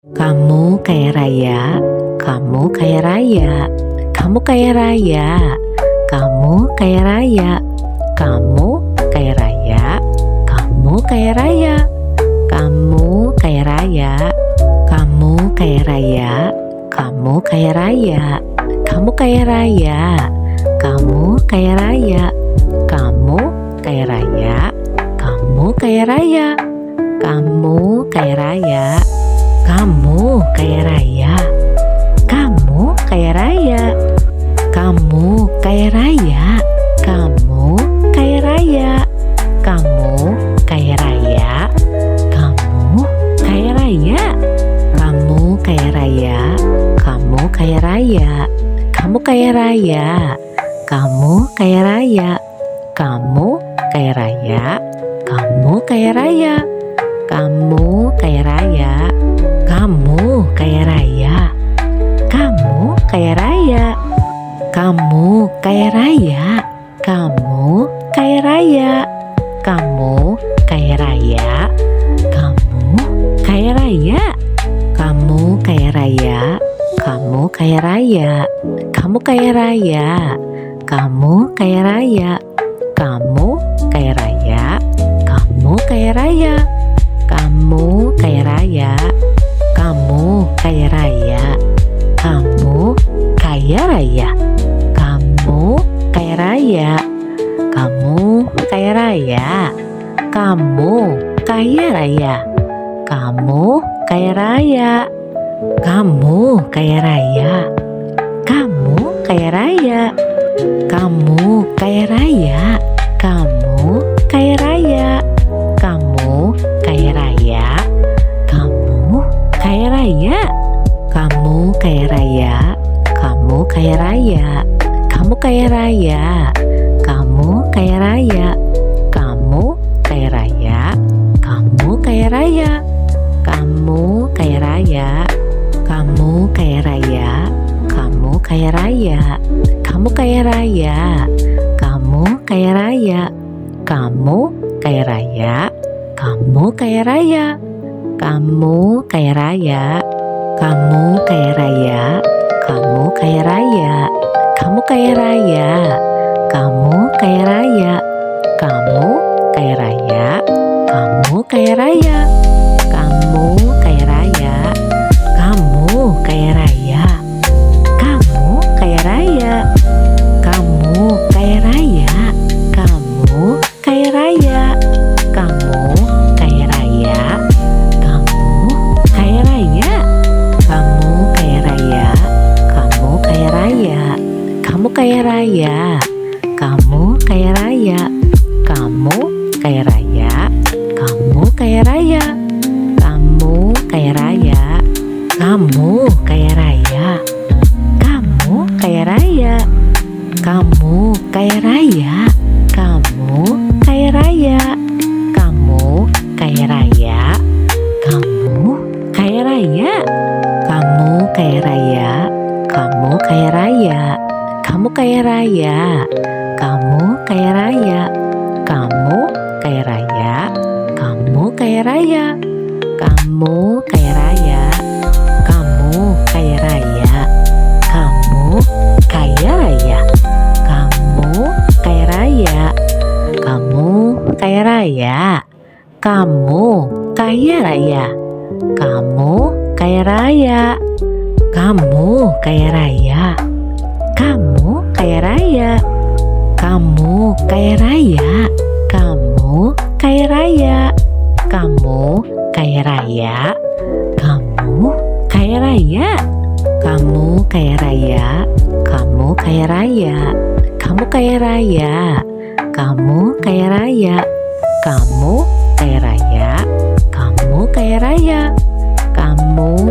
Kamu kaya raya, kamu kaya raya, kamu kaya raya, kamu kaya raya, kamu kaya raya, kamu kaya raya, kamu kaya raya, kamu kaya raya, kamu kaya raya, kamu kaya raya, kamu kaya raya, kamu kaya raya, kamu kaya raya, kamu kaya raya. Kamu kaya raya, kamu kaya raya, kamu kaya raya, kamu kaya raya, kamu kaya raya, kamu kaya raya, kamu kaya raya, kamu kaya raya, kamu kaya raya, kamu kaya raya, kamu kaya raya, kamu kaya raya, kamu kaya raya. Kamu kaya raya, kamu kaya raya, kamu kaya raya, kamu kaya raya, kamu kaya raya, kamu kaya raya, kamu kaya raya, kamu kaya raya, kamu kaya raya, kamu kaya raya, kamu kaya raya, kamu kaya raya, kamu kaya raya. Kamu kaya raya, kamu kaya raya, kamu kaya raya, kamu kaya raya, kamu kaya raya, kamu kaya raya, kamu kaya raya, kamu kaya raya, kamu kaya raya, kamu kaya raya, kamu kaya raya. Kaya raya, kamu kaya raya, kamu kaya raya, kamu kaya raya, kamu kaya raya, kamu kaya raya, kamu kaya raya, kamu kaya raya, kamu kaya raya, kamu kaya raya, kamu kaya raya, kamu kaya raya, kamu kaya raya, kamu kaya raya. Kamu kaya raya, kamu kaya raya, kamu kaya raya, kamu kaya raya, kamu kaya raya, kamu kaya raya, kamu kaya raya, kamu kaya raya, kamu kaya raya, kamu kaya raya, kamu kaya raya, kamu kaya raya, kamu kaya raya. Kamu kaya raya, kamu kaya raya, kamu kaya raya, kamu kaya raya, kamu kaya raya, kamu kaya raya, kamu kaya raya, kamu kaya raya, kamu kaya raya, kamu kaya raya, kamu kaya raya, kamu kaya raya, kamu kaya raya. Kamu kaya raya, kamu kaya raya, kamu kaya raya, kamu kaya raya, kamu kaya raya, kamu kaya raya, kamu kaya raya, kamu kaya raya, kamu kaya raya, kamu kaya raya, kamu kaya raya, kamu kaya raya. Kamu kaya raya, kamu kaya raya, kamu kaya raya, kamu kaya raya, kamu kaya raya, kamu kaya raya, kamu kaya raya, kamu kaya raya, kamu kaya raya, kamu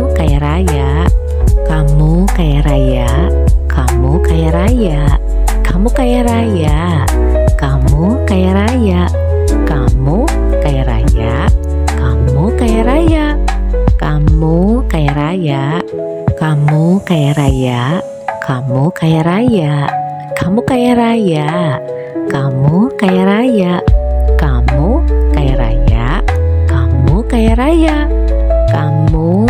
kaya raya, kamu kaya raya, kamu kaya raya, kamu kaya raya. Kamu kaya raya, kamu kaya raya, kamu kaya raya, kamu kaya raya, kamu kaya raya, kamu kaya raya, kamu kaya raya, kamu kaya raya, kamu kaya raya, kamu kaya raya, kamu kaya raya, kamu kaya raya, kamu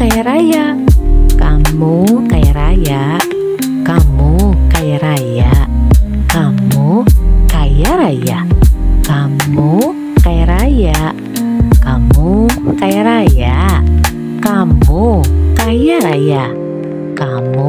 kaya raya. Kamu kaya raya. Kamu kaya raya. Kamu kaya raya. Kamu kaya raya. Kamu kaya raya. Kamu kaya raya. Kamu